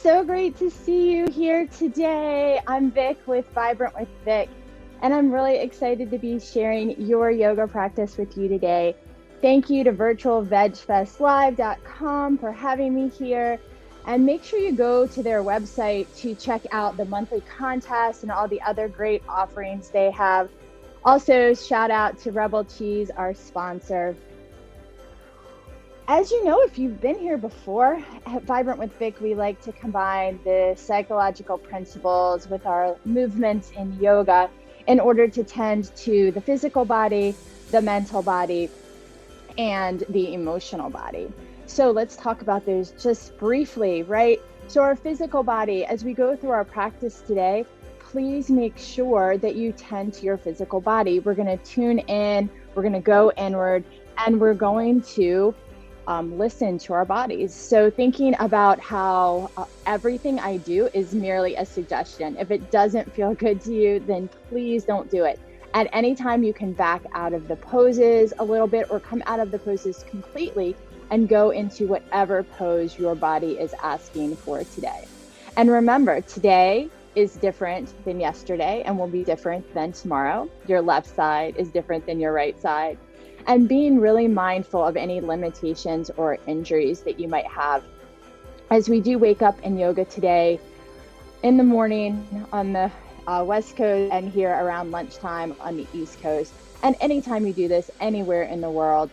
so great to see you here today. I'm Vic with Vibrant with Vic, and I'm really excited to be sharing your yoga practice with you today. Thank you to virtualvegfestlive.com for having me here. And make sure you go to their website to check out the monthly contest and all the other great offerings they have. Also, shout out to Rebel Cheese, our sponsor. As you know, if you've been here before, at Vibrant with Vic, we like to combine the psychological principles with our movements in yoga in order to tend to the physical body, the mental body, and the emotional body. So let's talk about those just briefly, right? So our physical body, as we go through our practice today, please make sure that you tend to your physical body. We're going to tune in, we're going to go inward, and we're going to listen to our bodies. So thinking about how everything I do is merely a suggestion. If it doesn't feel good to you, then please don't do it. At any time, you can back out of the poses a little bit or come out of the poses completely and go into whatever pose your body is asking for today. And remember, today is different than yesterday and will be different than tomorrow. Your left side is different than your right side. And being really mindful of any limitations or injuries that you might have. As we do wake up in yoga today in the morning on the West Coast and here around lunchtime on the East Coast, and anytime you do this anywhere in the world,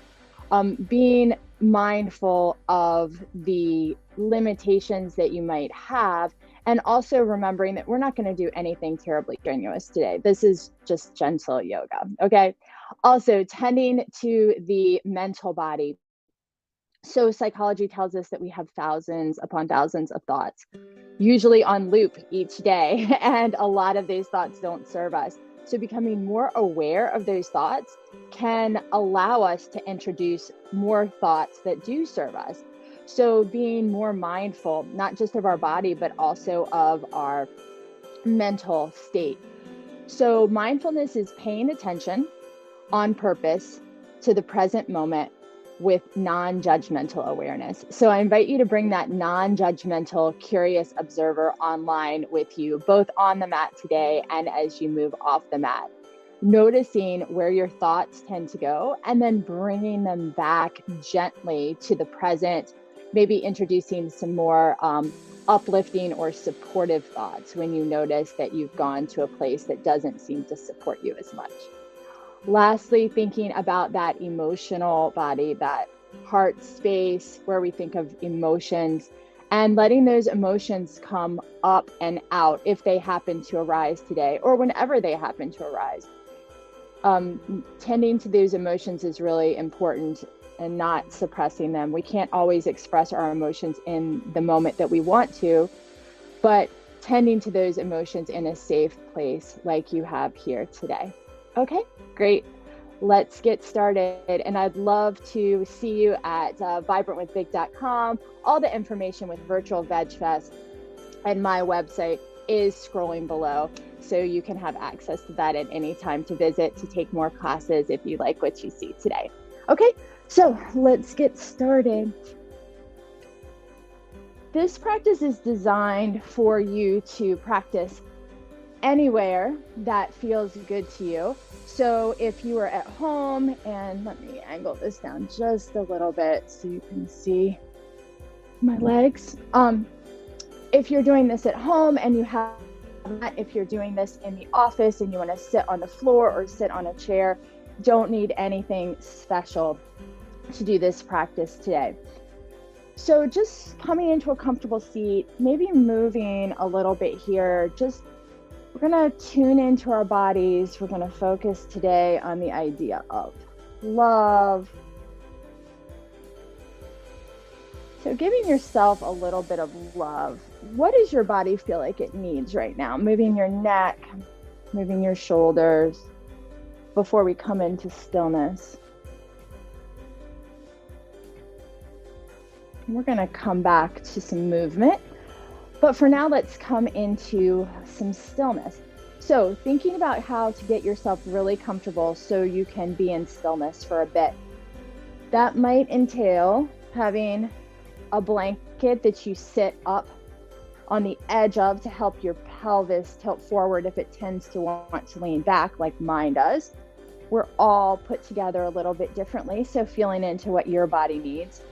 being mindful of the limitations that you might have, and also remembering that we're not going to do anything terribly strenuous today. This is just gentle yoga, okay? Also, tending to the mental body. So psychology tells us that we have thousands upon thousands of thoughts, usually on loop each day, and a lot of these thoughts don't serve us. So becoming more aware of those thoughts can allow us to introduce more thoughts that do serve us. So being more mindful, not just of our body, but also of our mental state. So mindfulness is paying attention on purpose to the present moment with non-judgmental awareness. So I invite you to bring that non-judgmental, curious observer online with you, both on the mat today and as you move off the mat. Noticing where your thoughts tend to go and then bringing them back gently to the present, maybe introducing some more uplifting or supportive thoughts when you notice that you've gone to a place that doesn't seem to support you as much. Lastly, thinking about that emotional body, that heart space where we think of emotions, and letting those emotions come up and out if they happen to arise today or whenever they happen to arise. Tending to those emotions is really important and not suppressing them. We can't always express our emotions in the moment that we want to, but tending to those emotions in a safe place like you have here today. Okay, great. Let's get started. And I'd love to see you at vibrantwithvic.com. All the information with Virtual Veg Fest and my website is scrolling below. So you can have access to that at any time to visit, to take more classes if you like what you see today. Okay, so let's get started. This practice is designed for you to practice anywhere that feels good to you. So if you are at home, and let me angle this down just a little bit so you can see my legs. If you're doing this at home and you have, if you're doing this in the office and you want to sit on the floor or sit on a chair, don't need anything special to do this practice today. So just coming into a comfortable seat, maybe moving a little bit here, we're going to tune into our bodies. We're going to focus today on the idea of love. So giving yourself a little bit of love. What does your body feel like it needs right now? Moving your neck, moving your shoulders before we come into stillness. We're going to come back to some movement. But for now, let's come into some stillness. So thinking about how to get yourself really comfortable so you can be in stillness for a bit. That might entail having a blanket that you sit up on the edge of to help your pelvis tilt forward if it tends to want to lean back like mine does. We're all put together a little bit differently, so feeling into what your body needs.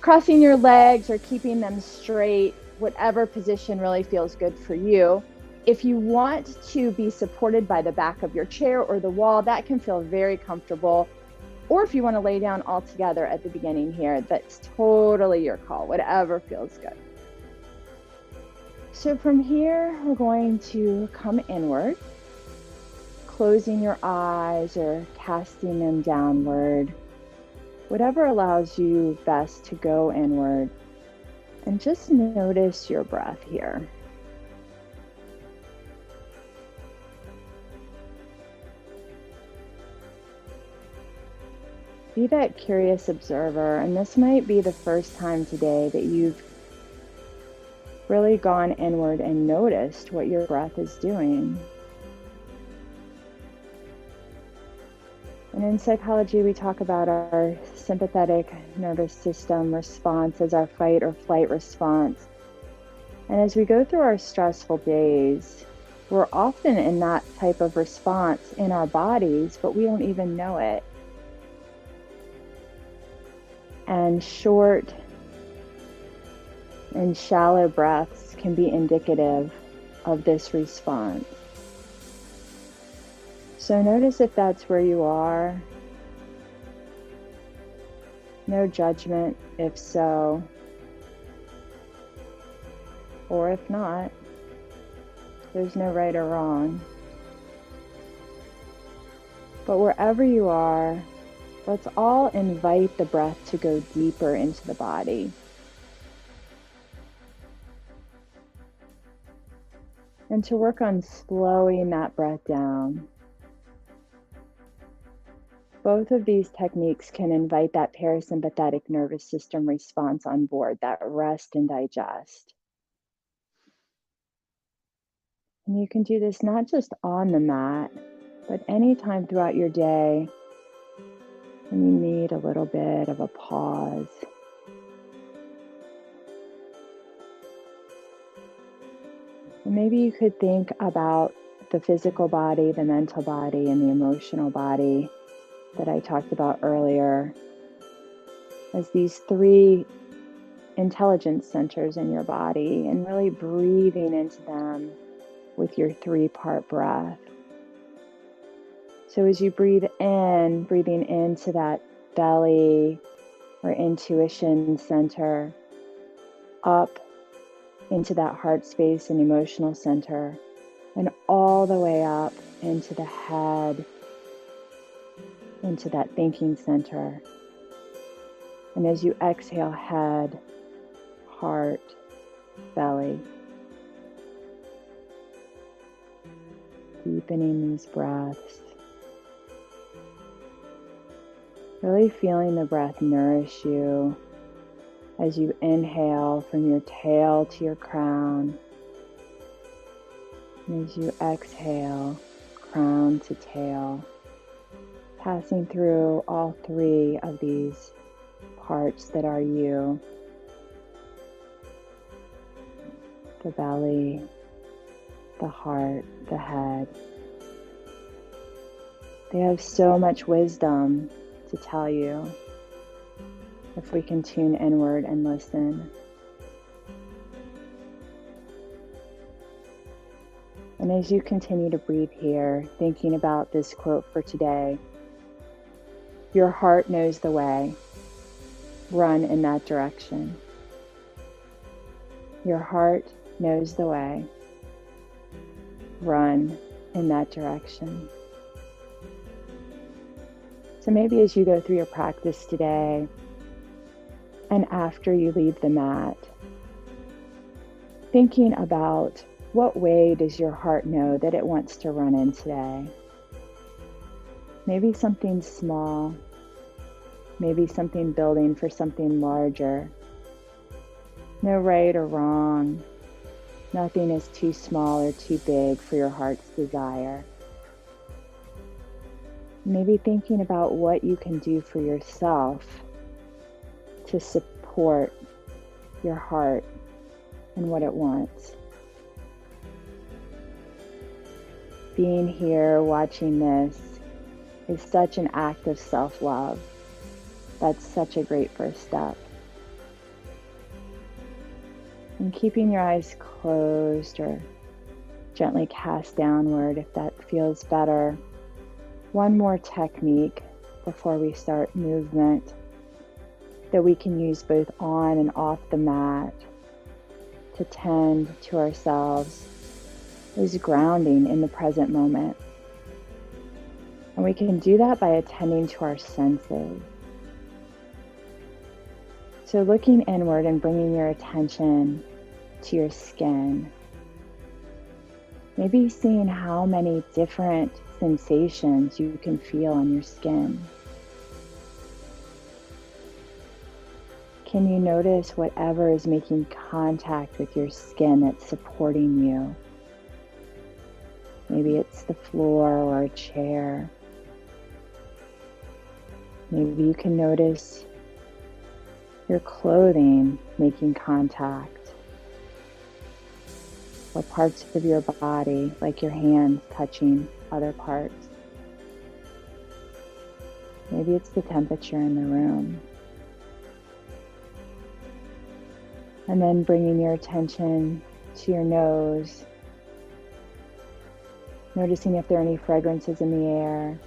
Crossing your legs or keeping them straight, whatever position really feels good for you. If you want to be supported by the back of your chair or the wall, that can feel very comfortable. Or if you want to lay down all together at the beginning here, that's totally your call, whatever feels good. So from here, we're going to come inward, closing your eyes or casting them downward, whatever allows you best to go inward. And just notice your breath here. Be that curious observer, and this might be the first time today that you've really gone inward and noticed what your breath is doing. And in psychology, we talk about our sympathetic nervous system response as our fight or flight response. And as we go through our stressful days, we're often in that type of response in our bodies, but we don't even know it. And short and shallow breaths can be indicative of this response. So notice if that's where you are. No judgment if so, or if not. There's no right or wrong. But wherever you are, let's all invite the breath to go deeper into the body. And to work on slowing that breath down. Both of these techniques can invite that parasympathetic nervous system response on board, that rest and digest. And you can do this not just on the mat, but anytime throughout your day when you need a little bit of a pause. And maybe you could think about the physical body, the mental body, and the emotional body that I talked about earlier as these three intelligence centers in your body, and really breathing into them with your 3-part breath. So as you breathe in, breathing into that belly or intuition center, up into that heart space and emotional center, and all the way up into the head, into that thinking center. And as you exhale, head, heart, belly. Deepening these breaths. Really feeling the breath nourish you as you inhale from your tail to your crown. And as you exhale, crown to tail. Passing through all 3 of these parts that are you. The belly, the heart, the head. They have so much wisdom to tell you if we can tune inward and listen. And as you continue to breathe here, thinking about this quote for today, your heart knows the way. Run in that direction. Your heart knows the way. Run in that direction. So maybe as you go through your practice today, and after you leave the mat, thinking about what way does your heart know that it wants to run in today? Maybe something small, maybe something building for something larger. No right or wrong. Nothing is too small or too big for your heart's desire. Maybe thinking about what you can do for yourself to support your heart and what it wants. Being here, watching this, is such an act of self-love. That's such a great first step. And keeping your eyes closed or gently cast downward if that feels better. One more technique before we start movement that we can use both on and off the mat to tend to ourselves is grounding in the present moment. And we can do that by attending to our senses. So looking inward and bringing your attention to your skin. Maybe seeing how many different sensations you can feel on your skin. Can you notice whatever is making contact with your skin that's supporting you? Maybe it's the floor or a chair. Maybe you can notice your clothing making contact. Or parts of your body, like your hands touching other parts. Maybe it's the temperature in the room. And then bringing your attention to your nose, noticing if there are any fragrances in the air.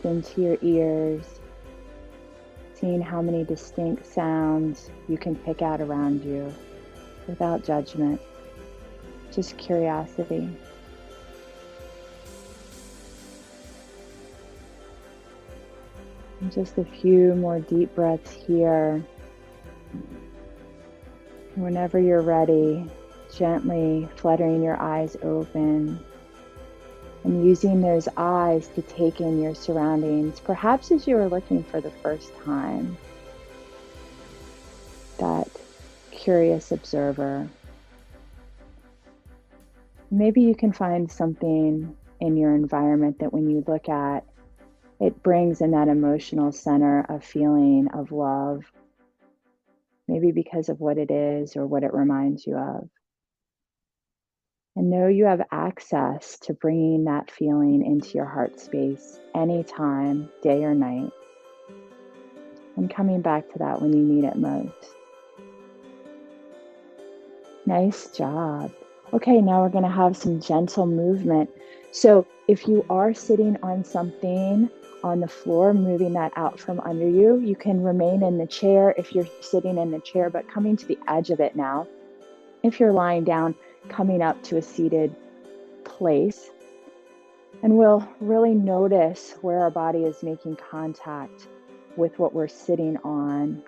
Then to your ears, seeing how many distinct sounds you can pick out around you without judgment, just curiosity. And just a few more deep breaths here. Whenever you're ready, gently fluttering your eyes open and using those eyes to take in your surroundings, perhaps as you were looking for the first time. That curious observer. Maybe you can find something in your environment that when you look at, it brings in that emotional center a feeling of love, maybe because of what it is or what it reminds you of. And know you have access to bringing that feeling into your heart space anytime, day or night, and coming back to that when you need it most. Nice job. Okay, now we're going to have some gentle movement. So if you are sitting on something on the floor, moving that out from under you, you can remain in the chair if you're sitting in the chair, but coming to the edge of it now. If you're lying down, coming up to a seated place. And we'll really notice where our body is making contact with what we're sitting on.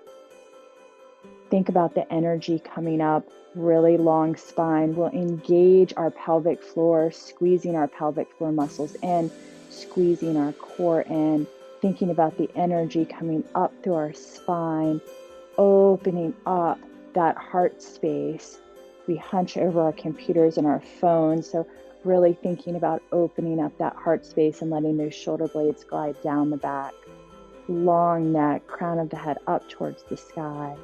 Think about the energy coming up, really long spine. We'll engage our pelvic floor, squeezing our pelvic floor muscles in, squeezing our core in, thinking about the energy coming up through our spine, opening up that heart space. We hunch over our computers and our phones, so really thinking about opening up that heart space and letting those shoulder blades glide down the back. Long neck, crown of the head up towards the sky.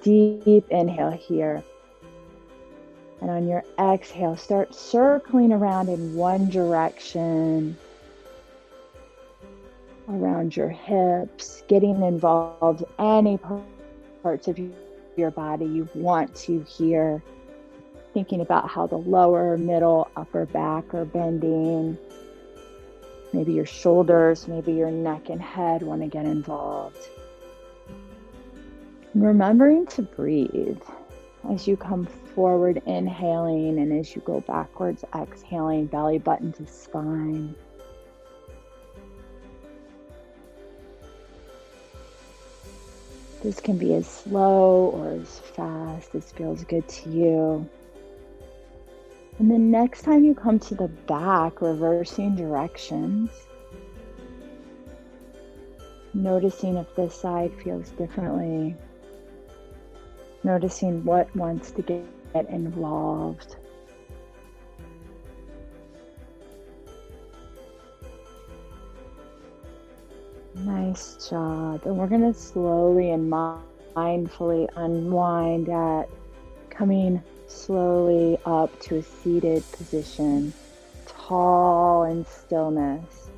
Deep inhale here. And on your exhale, start circling around in one direction. Around your hips, getting involved any parts of your body you want to here. Thinking about how the lower, middle, upper back are bending. Maybe your shoulders, maybe your neck and head want to get involved. Remembering to breathe as you come forward, inhaling, and as you go backwards, exhaling, belly button to spine. This can be as slow or as fast as feels good to you. And then next time you come to the back, reversing directions. Noticing if this side feels differently. Noticing what wants to get involved. Nice Nice job. And we're going to slowly and mindfully unwind at coming slowly up to a seated position, tall in stillness.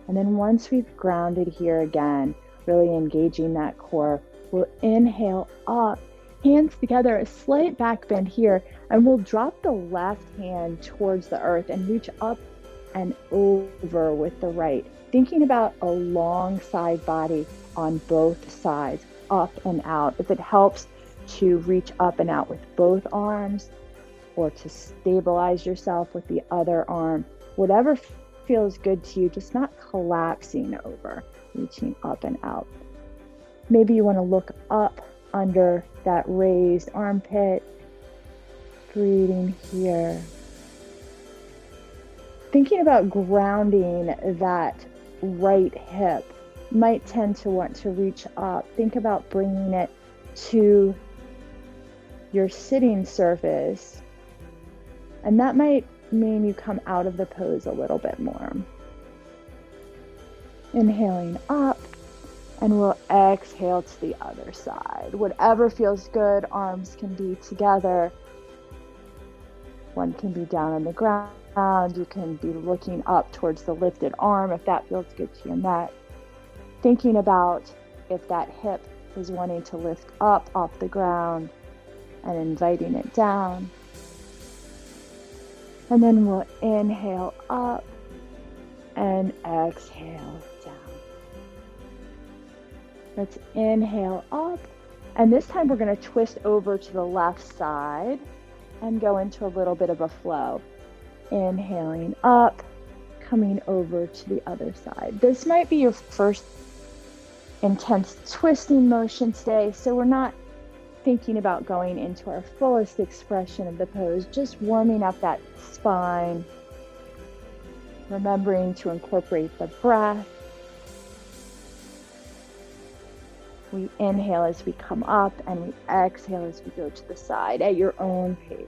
And then once we've grounded here again, really engaging that core, we'll inhale up, hands together, a slight back bend here, and we'll drop the left hand towards the earth and reach up and over with the right, thinking about a long side body on both sides, up and out. If it helps to reach up and out with both arms, or to stabilize yourself with the other arm, whatever feels good to you, just not collapsing over, reaching up and out. Maybe you want to look up under that raised armpit, breathing here. Thinking about grounding that right hip. Might tend to want to reach up. Think about bringing it to your sitting surface. And that might mean you come out of the pose a little bit more. Inhaling up, and we'll exhale to the other side. Whatever feels good, arms can be together. One can be down on the ground. You can be looking up towards the lifted arm if that feels good to your neck. Thinking about if that hip is wanting to lift up off the ground and inviting it down. And then we'll inhale up and exhale down. Let's inhale up. And this time we're going to twist over to the left side and go into a little bit of a flow. Inhaling up, coming over to the other side. This might be your first intense twisting motion today, so we're not thinking about going into our fullest expression of the pose, just warming up that spine, remembering to incorporate the breath. We inhale as we come up, and we exhale as we go to the side at your own pace.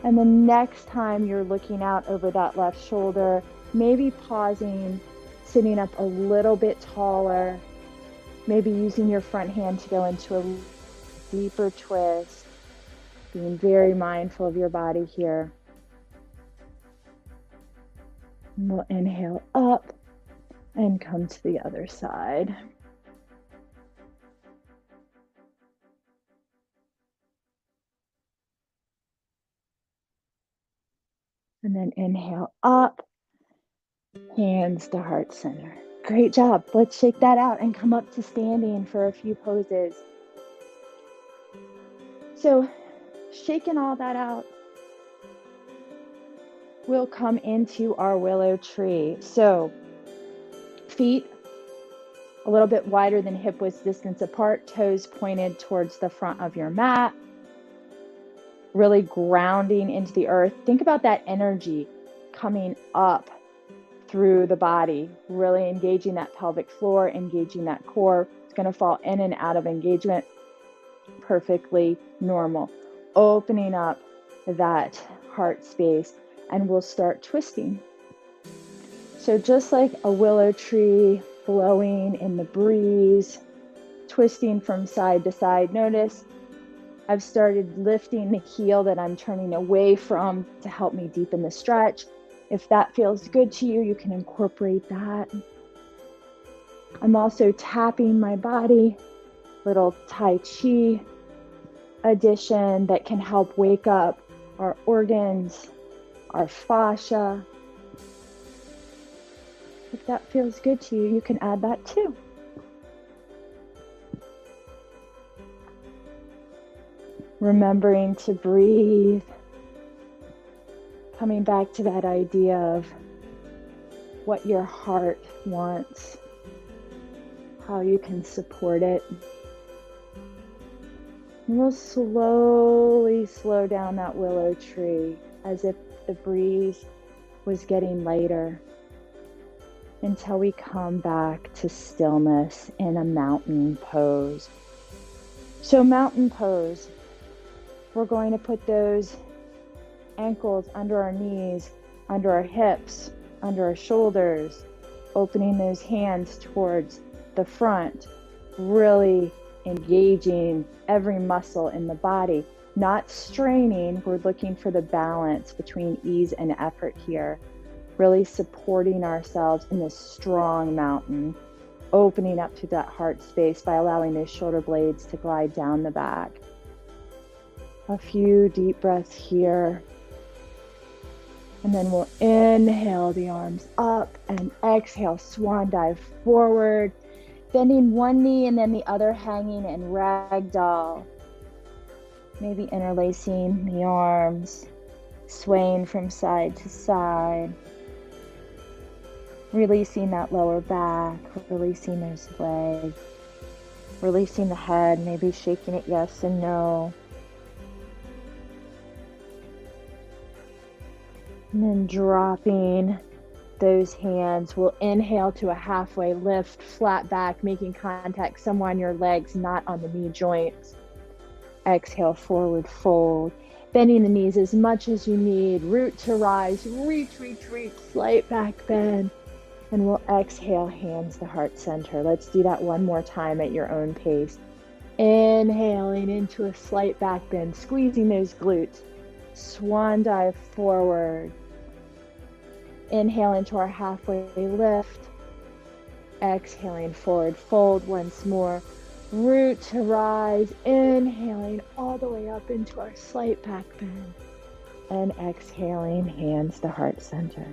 And the next time you're looking out over that left shoulder, maybe pausing, sitting up a little bit taller, maybe using your front hand to go into a deeper twist, being very mindful of your body here. And we'll inhale up and come to the other side. And then inhale up, hands to heart center. Great job. Let's shake that out and come up to standing for a few poses. So, shaking all that out, we'll come into our willow tree. So, feet a little bit wider than hip width distance apart, toes pointed towards the front of your mat. Really grounding into the earth. Think about that energy coming up through the body, really engaging that pelvic floor, engaging that core. It's going to fall in and out of engagement. Perfectly normal. Opening up that heart space, and we'll start twisting. So just like a willow tree blowing in the breeze, twisting from side to side. Notice I've started lifting the heel that I'm turning away from to help me deepen the stretch. If that feels good to you, you can incorporate that. I'm also tapping my body, little Tai Chi addition that can help wake up our organs, our fascia. If that feels good to you, you can add that too. Remembering to breathe, coming back to that idea of what your heart wants, how you can support it. And we'll slowly slow down that willow tree as if the breeze was getting lighter until we come back to stillness in a mountain pose. So mountain pose. We're going to put those ankles under our knees, under our hips, under our shoulders, opening those hands towards the front, really engaging every muscle in the body, not straining. We're looking for the balance between ease and effort here, really supporting ourselves in this strong mountain, opening up to that heart space by allowing those shoulder blades to glide down the back. A few deep breaths here. And then we'll inhale the arms up and exhale, swan dive forward, bending one knee and then the other hanging in ragdoll. Maybe interlacing the arms, swaying from side to side, releasing that lower back, releasing those legs, releasing the head, maybe shaking it yes and no. And then dropping those hands. We'll inhale to a halfway lift, flat back, making contact somewhere on your legs, not on the knee joints. Exhale, forward fold, bending the knees as much as you need. Root to rise, reach, slight back bend. And we'll exhale, hands to heart center. Let's do that one more time at your own pace. Inhaling into a slight back bend, squeezing those glutes. Swan dive forward. Inhale into our halfway lift. Exhaling, forward fold once more. Root to rise. Inhaling all the way up into our slight back bend. And exhaling, hands to heart center.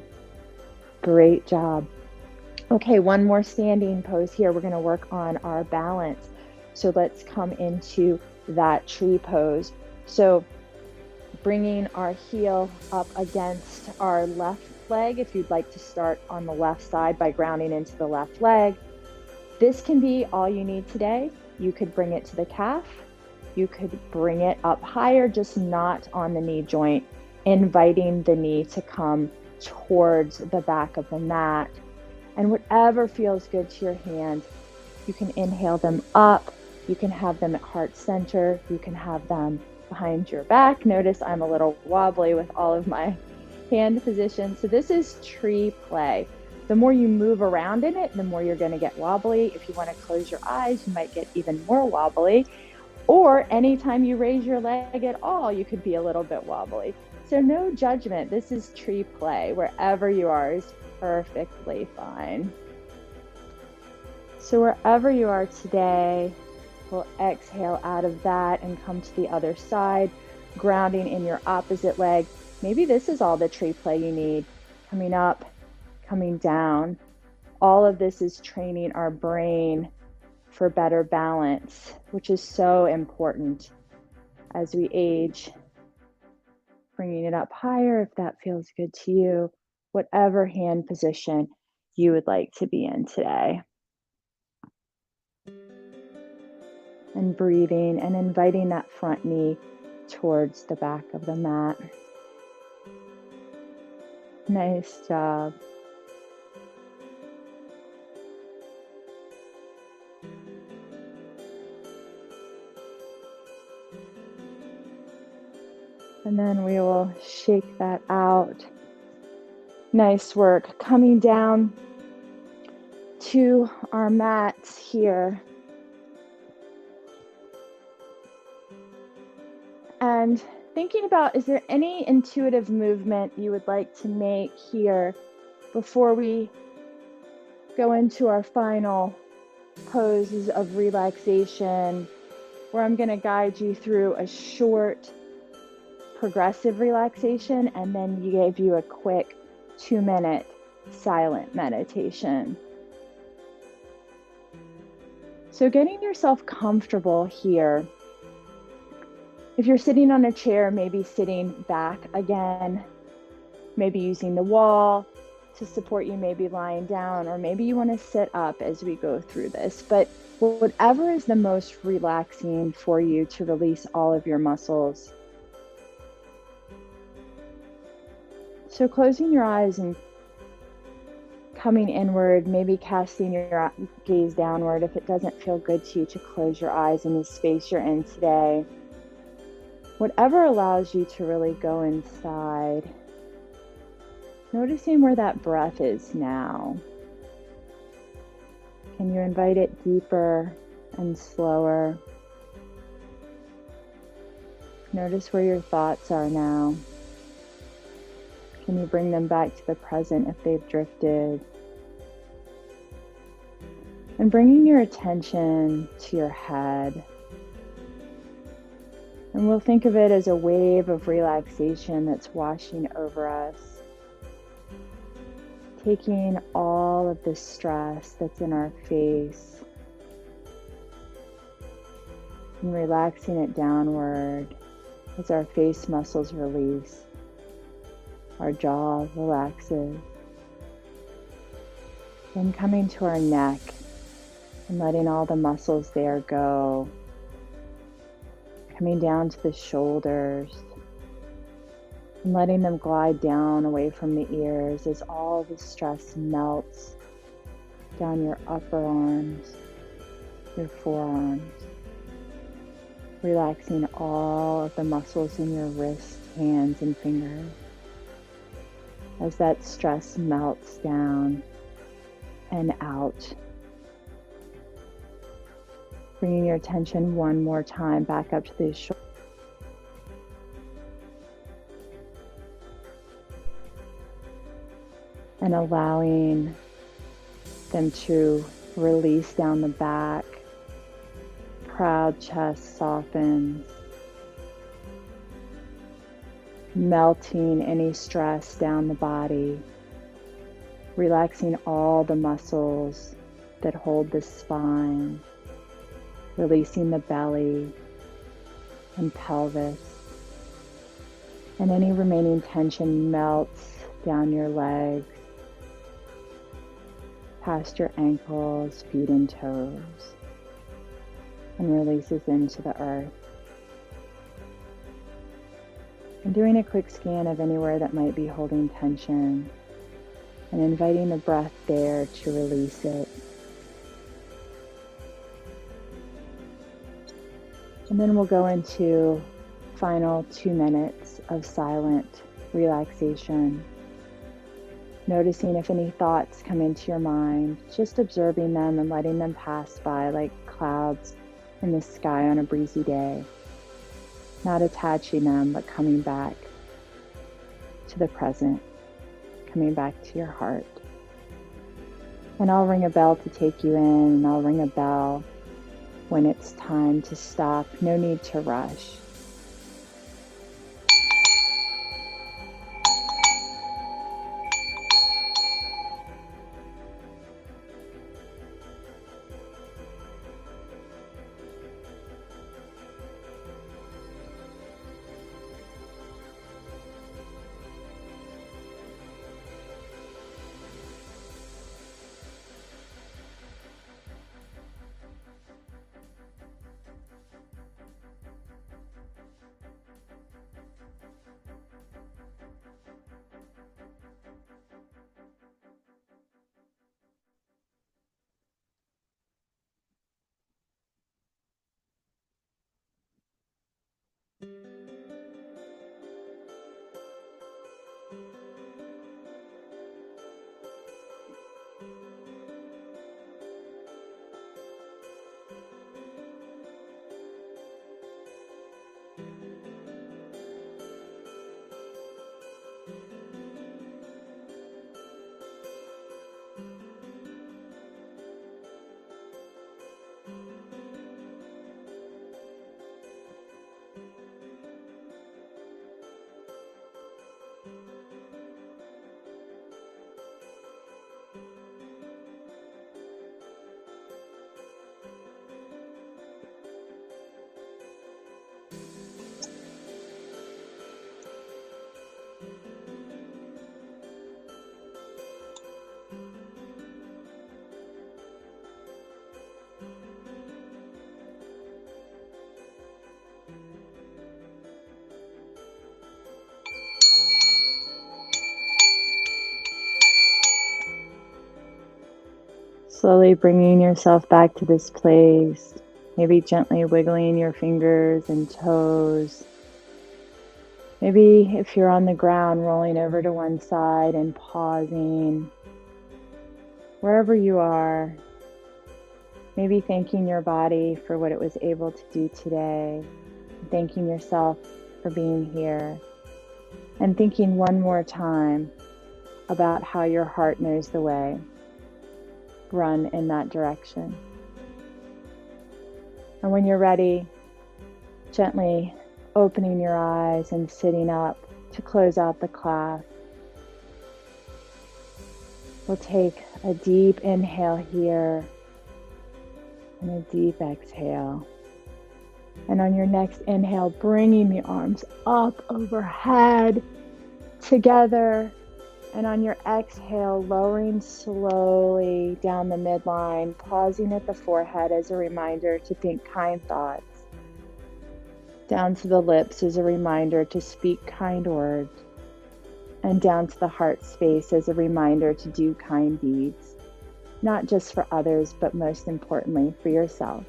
Great job. Okay, one more standing pose here. We're going to work on our balance. So let's come into that tree pose. So bringing our heel up against our left leg, if you'd like to start on the left side by grounding into the left leg. This can be all you need today. You could bring it to the calf. You could bring it up higher, just not on the knee joint, inviting the knee to come towards the back of the mat. And whatever feels good to your hands, you can inhale them up. You can have them at heart center. You can have them behind your back. Notice I'm a little wobbly with all of my hand positions. So this is tree play. The more you move around in it, the more you're going to get wobbly. If you want to close your eyes, you might get even more wobbly. Or anytime you raise your leg at all, you could be a little bit wobbly. So no judgment. This is tree play. Wherever you are is perfectly fine. So wherever you are today, we'll exhale out of that and come to the other side, grounding in your opposite leg. Maybe this is all the tree play you need. Coming up, coming down. All of this is training our brain for better balance, which is so important as we age. Bringing it up higher if that feels good to you, whatever hand position you would like to be in today. And breathing and inviting that front knee towards the back of the mat. Nice job. And then we will shake that out. Nice work. Coming down to our mats here. And thinking about, is there any intuitive movement you would like to make here before we go into our final poses of relaxation, where I'm going to guide you through a short progressive relaxation and then give you a quick 2-minute silent meditation. So getting yourself comfortable here. If you're sitting on a chair, maybe sitting back again, maybe using the wall to support you, maybe lying down, or maybe you want to sit up as we go through this. But whatever is the most relaxing for you to release all of your muscles. So closing your eyes and coming inward, maybe casting your gaze downward if it doesn't feel good to you to close your eyes in the space you're in today. Whatever allows you to really go inside Noticing where that breath is now. Can you invite it deeper and slower? Notice where your thoughts are now. Can you bring them back to the present if they've drifted? And bringing your attention to your head. And we'll think of it as a wave of relaxation that's washing over us, taking all of the stress that's in our face and relaxing it downward as our face muscles release, our jaw relaxes. Then coming to our neck and letting all the muscles there go. Coming down to the shoulders and letting them glide down away from the ears as all the stress melts down your upper arms, your forearms. Relaxing all of the muscles in your wrists, hands, and fingers as that stress melts down and out. Bringing your attention one more time back up to the shoulders. And allowing them to release down the back. Proud chest softens. Melting any stress down the body. Relaxing all the muscles that hold the spine. Releasing the belly and pelvis. And any remaining tension melts down your legs, past your ankles, feet, and toes, and releases into the earth. And doing a quick scan of anywhere that might be holding tension, and inviting the breath there to release it. And then we'll go into final 2 minutes of silent relaxation. Noticing if any thoughts come into your mind, just observing them and letting them pass by like clouds in the sky on a breezy day. Not attaching them, but coming back to the present, coming back to your heart. And I'll ring a bell to take you in, and I'll ring a bell when it's time to stop. No need to rush. Slowly bringing yourself back to this place, maybe gently wiggling your fingers and toes, Maybe if you're on the ground, rolling over to one side and pausing. Wherever you are, maybe thanking your body for what it was able to do today, thanking yourself for being here, and thinking one more time about how your heart knows the way. Run in that direction. And when you're ready, gently opening your eyes and sitting up to close out the class. We'll take a deep inhale here and a deep exhale. And on your next inhale, bringing the arms up overhead together. And on your exhale, lowering slowly down the midline, pausing at the forehead as a reminder to think kind thoughts. Down to the lips as a reminder to speak kind words. And down to the heart space as a reminder to do kind deeds. Not just for others, but most importantly, for yourself.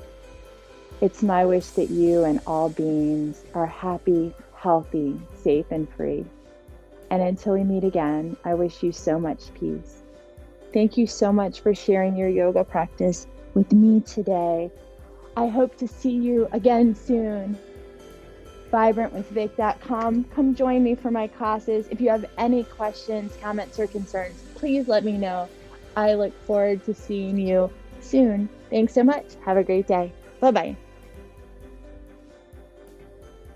It's my wish that you and all beings are happy, healthy, safe, and free. And until we meet again, I wish you so much peace. Thank you so much for sharing your yoga practice with me today. I hope to see you again soon. vibrantwithvic.com. Come join me for my classes. If you have any questions, comments, or concerns, please let me know. I look forward to seeing you soon. Thanks so much. Have a great day. Bye-bye.